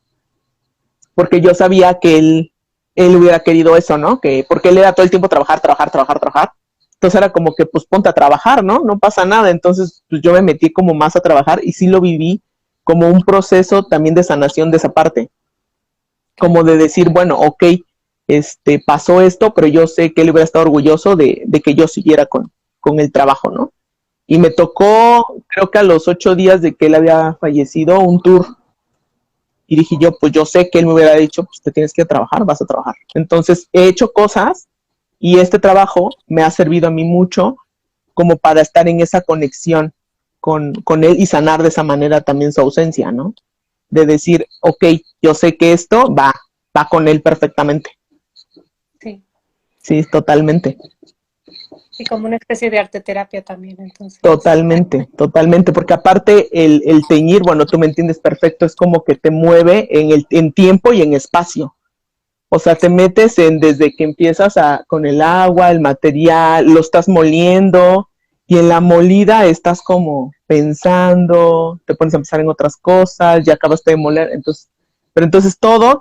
porque yo sabía que él hubiera querido eso, ¿no? Que, porque él era todo el tiempo trabajar, trabajar, trabajar, trabajar. Entonces era como que, pues ponte a trabajar, ¿no? No pasa nada. Entonces, pues yo me metí como más a trabajar y sí lo viví como un proceso también de sanación de esa parte. Como de decir, bueno, ok, pasó esto, pero yo sé que él hubiera estado orgulloso de que yo siguiera con el trabajo, ¿no? Y me tocó, creo que a los 8 días de que él había fallecido, un tour. Y dije yo, pues yo sé que él me hubiera dicho, pues te tienes que trabajar, vas a trabajar. Entonces he hecho cosas y este trabajo me ha servido a mí mucho como para estar en esa conexión con él y sanar de esa manera también su ausencia, ¿no? De decir, ok, yo sé que esto va con él perfectamente. Sí. Sí, totalmente. Y como una especie de arte terapia también, entonces. Totalmente, totalmente, porque aparte el teñir, bueno, tú me entiendes perfecto, es como que te mueve en tiempo y en espacio. O sea, te metes desde que empiezas con el agua, el material, lo estás moliendo y en la molida estás como pensando, te pones a pensar en otras cosas, ya acabaste de moler, entonces, pero entonces todo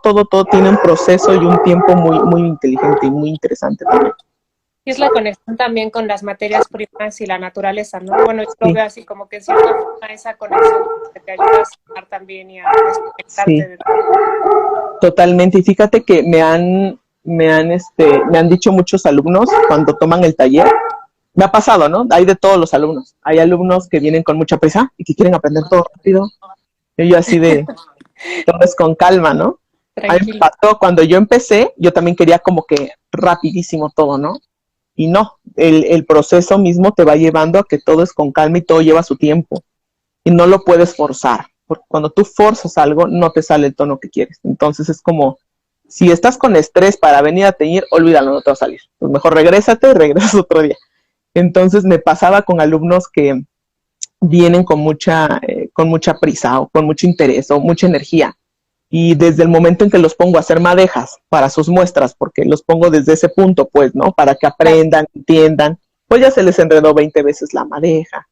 tiene un proceso y un tiempo muy, muy inteligente y muy interesante también. Y es la conexión también con las materias primas y la naturaleza, ¿no? Bueno, yo lo Sí, veo así como que en cierta forma esa conexión que te ayuda a sanar también y a desconectarte sí. de todo. Totalmente, y fíjate que me han dicho muchos alumnos cuando toman el taller, me ha pasado, ¿no? Hay de todos los alumnos. Hay alumnos que vienen con mucha prisa y que quieren aprender todo rápido. Y yo así de, todo es con calma, ¿no? A mí me Tranquilo. pasó cuando yo empecé, yo también quería como que rapidísimo todo, ¿no? Y no, el proceso mismo te va llevando a que todo es con calma y todo lleva su tiempo. Y no lo puedes forzar, porque cuando tú forzas algo, no te sale el tono que quieres. Entonces es como, si estás con estrés para venir a teñir, olvídalo, no te va a salir. Pues mejor regrésate y regresas otro día. Entonces me pasaba con alumnos que vienen con mucha prisa o con mucho interés o mucha energía. Y desde el momento en que los pongo a hacer madejas para sus muestras, porque los pongo desde ese punto, pues, ¿no? Para que aprendan, entiendan, pues ya se les enredó 20 veces la madeja,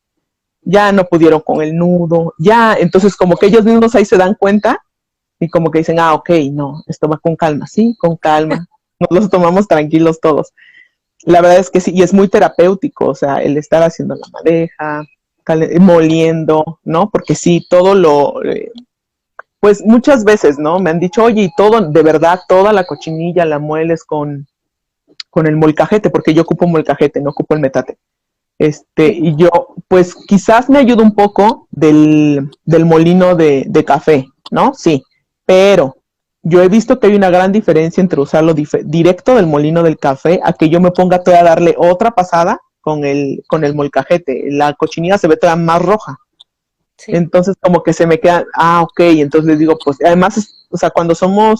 ya no pudieron con el nudo, ya, entonces como que ellos mismos ahí se dan cuenta y como que dicen, ah, ok, no, esto va con calma, sí, con calma, nos los tomamos tranquilos todos. La verdad es que sí, y es muy terapéutico, o sea, el estar haciendo la madeja, moliendo, ¿no? Porque sí, pues muchas veces, ¿no? Me han dicho, oye, y todo, de verdad, toda la cochinilla la mueles con el molcajete, porque yo ocupo molcajete, no ocupo el metate. Sí, Y yo, pues quizás me ayuda un poco del molino de café, ¿no? Sí, pero yo he visto que hay una gran diferencia entre usarlo directo del molino del café a que yo me ponga todavía a darle otra pasada con el molcajete. La cochinilla se ve todavía más roja. sí. Entonces como que se me queda, ok, entonces les digo, pues además, o sea, cuando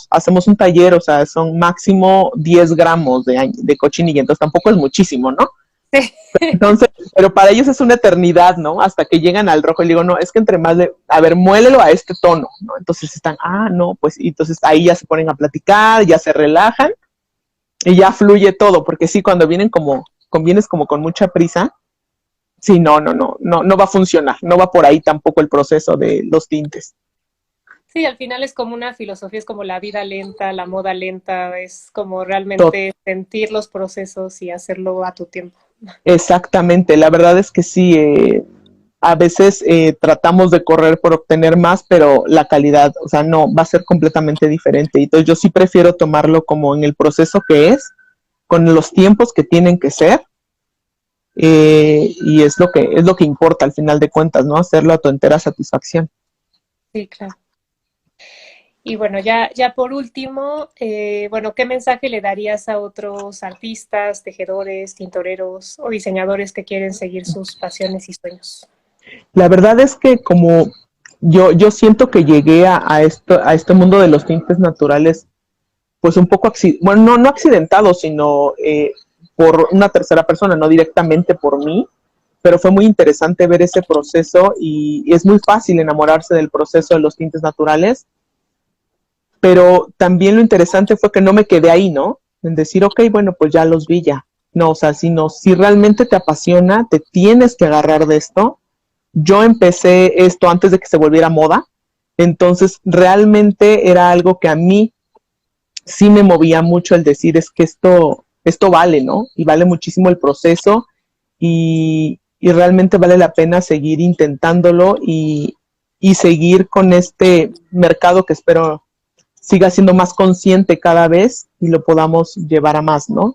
hacemos un taller, o sea, son máximo 10 gramos de cochinilla, entonces tampoco es muchísimo, ¿no? Entonces, pero para ellos es una eternidad, ¿no? Hasta que llegan al rojo y digo, no, es que entre más a ver, muélelo a este tono, ¿no? Entonces están, no, pues, y entonces ahí ya se ponen a platicar, ya se relajan y ya fluye todo, porque sí, cuando vienes como con mucha prisa, sí, no va a funcionar, no va por ahí tampoco el proceso de los tintes. Sí, al final es como una filosofía, es como la vida lenta, la moda lenta, es como Todo. realmente sentir los procesos y hacerlo a tu tiempo. Exactamente, la verdad es que sí, a veces tratamos de correr por obtener más, pero la calidad, o sea, no, va a ser completamente diferente. Entonces yo sí prefiero tomarlo como en el proceso que es, con los tiempos que tienen que ser, y es lo que importa al final de cuentas, ¿no? Hacerlo a tu entera satisfacción. Sí, claro. Y bueno, ya por último, bueno, ¿qué mensaje le darías a otros artistas, tejedores, tintoreros o diseñadores que quieren seguir sus pasiones y sueños? La verdad es que como yo siento que llegué a este mundo de los tintes naturales pues un poco, bueno, no accidentado, sino por una tercera persona, no directamente por mí, pero fue muy interesante ver ese proceso y es muy fácil enamorarse del proceso de los tintes naturales, pero también lo interesante fue que no me quedé ahí, ¿no? En decir, ok, bueno, pues ya los vi ya. No, o sea, si realmente te apasiona, te tienes que agarrar de esto. Yo empecé esto antes de que se volviera moda, entonces realmente era algo que a mí sí me movía mucho el decir es que esto vale, ¿no? Y vale muchísimo el proceso y realmente vale la pena seguir intentándolo y seguir con este mercado que espero siga siendo más consciente cada vez y lo podamos llevar a más, ¿no?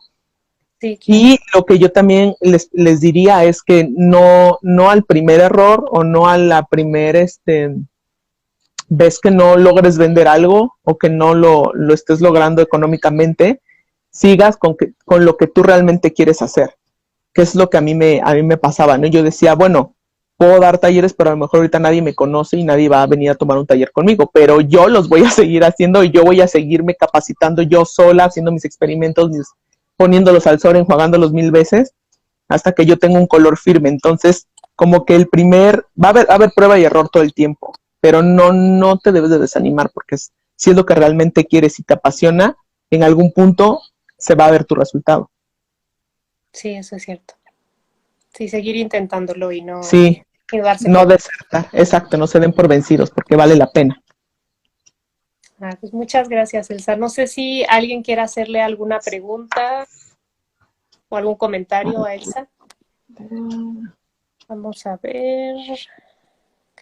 Sí, claro. Y lo que yo también les diría es que no al primer error o no a la primera ves que no logres vender algo o que no lo estés logrando económicamente, sigas con lo que tú realmente quieres hacer, que es lo que a mí me pasaba, ¿no? Yo decía, bueno, puedo dar talleres, pero a lo mejor ahorita nadie me conoce y nadie va a venir a tomar un taller conmigo, pero yo los voy a seguir haciendo y yo voy a seguirme capacitando yo sola, haciendo mis experimentos, poniéndolos al sol, enjuagándolos 1000 veces, hasta que yo tenga un color firme. Entonces, como que va a haber prueba y error todo el tiempo, pero no te debes de desanimar porque si es lo que realmente quieres y te apasiona, en algún punto se va a ver tu resultado. Sí, eso es cierto. Sí, seguir intentándolo Sí, y darse no por vencido. desertar, exacto, no se den por vencidos porque vale la pena. Pues muchas gracias, Elsa. No sé si alguien quiere hacerle alguna pregunta o algún comentario a Elsa. Vamos a ver.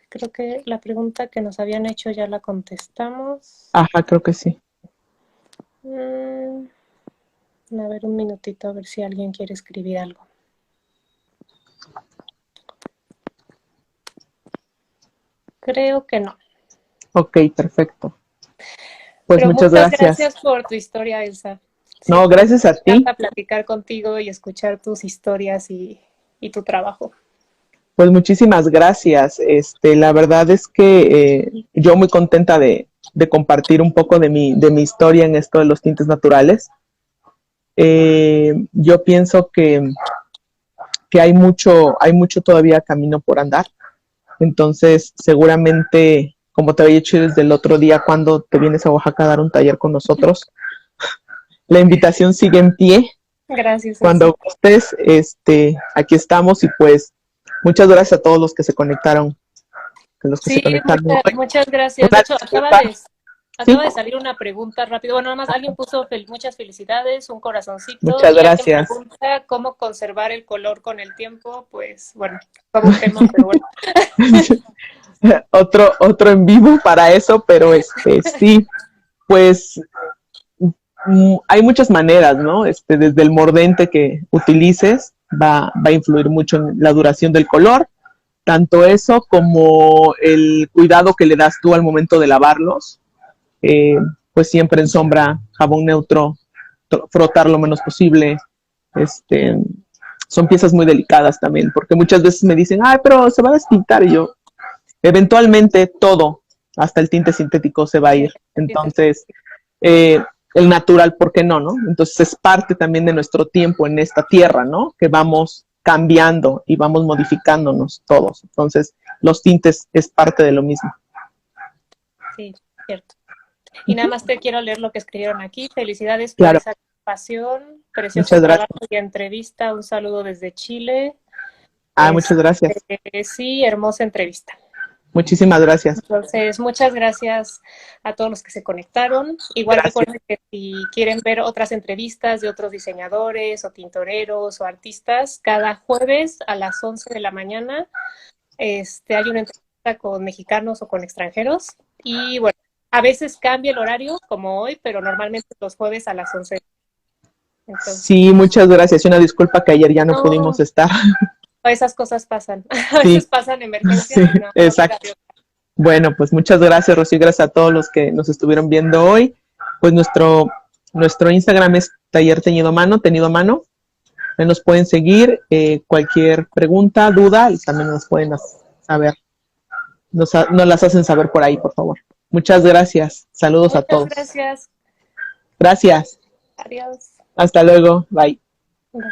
Creo que la pregunta que nos habían hecho ya la contestamos. Ajá, creo que sí. A ver, un minutito, a ver si alguien quiere escribir algo. Creo que no. Ok, perfecto. Pues Pero muchas muchas gracias. gracias por tu historia, Elsa. No, Siempre gracias a me ti. encanta platicar contigo y escuchar tus historias y tu trabajo. Pues muchísimas gracias. La verdad es que yo muy contenta de compartir un poco de mi historia en esto de los tintes naturales. Yo pienso que hay mucho todavía camino por andar. Entonces, seguramente, como te había dicho desde el otro día, cuando te vienes a Oaxaca a dar un taller con nosotros, la invitación sigue en pie. Gracias, Elsa. Cuando gustes, aquí estamos y pues muchas gracias a todos los que se conectaron, los que Sí, se conectaron hoy. muchas gracias. De Una hecho, disculpa, Acaba de salir una pregunta rápido. Bueno, nada más alguien puso muchas felicidades, un corazoncito. Muchas gracias. Y alguien pregunta cómo conservar el color con el tiempo. Pues bueno, como un tema, pero bueno. otro en vivo para eso, pero sí, pues hay muchas maneras, ¿no? Desde el mordente que utilices va a influir mucho en la duración del color, tanto eso como el cuidado que le das tú al momento de lavarlos, pues siempre en sombra, jabón neutro, frotar lo menos posible. Son piezas muy delicadas también, porque muchas veces me dicen, ay, pero se va a despintar, y yo, eventualmente todo, hasta el tinte sintético se va a ir. Entonces, el natural, ¿por qué no, no? Entonces es parte también de nuestro tiempo en esta tierra, ¿no? Que vamos cambiando y vamos modificándonos todos. Entonces, los tintes es parte de lo mismo. Sí, cierto. Y nada más te quiero leer lo que escribieron aquí. Felicidades por esa pasión, precioso trabajo y entrevista. Un saludo desde Chile. Muchas gracias. Sí, hermosa entrevista. Muchísimas gracias. Entonces, muchas gracias a todos los que se conectaron. Igual recuerden que si quieren ver otras entrevistas de otros diseñadores o tintoreros o artistas, cada jueves a las 11 de la mañana hay una entrevista con mexicanos o con extranjeros. Y bueno, a veces cambia el horario, como hoy, pero normalmente los jueves a las 11. Entonces, sí, muchas gracias. Una disculpa que ayer ya no pudimos estar. Esas cosas pasan. A veces pasan emergencias. Sí, exacto. Bueno, pues muchas gracias, Rocío. Gracias a todos los que nos estuvieron viendo hoy. Pues nuestro Instagram es Taller Teñido Mano, Tenido a Mano. Nos pueden seguir. Cualquier pregunta, duda, también nos pueden saber. Nos las hacen saber por ahí, por favor. Muchas gracias. Saludos a todos. Gracias. Gracias. Adiós. Hasta luego. Bye. Bye.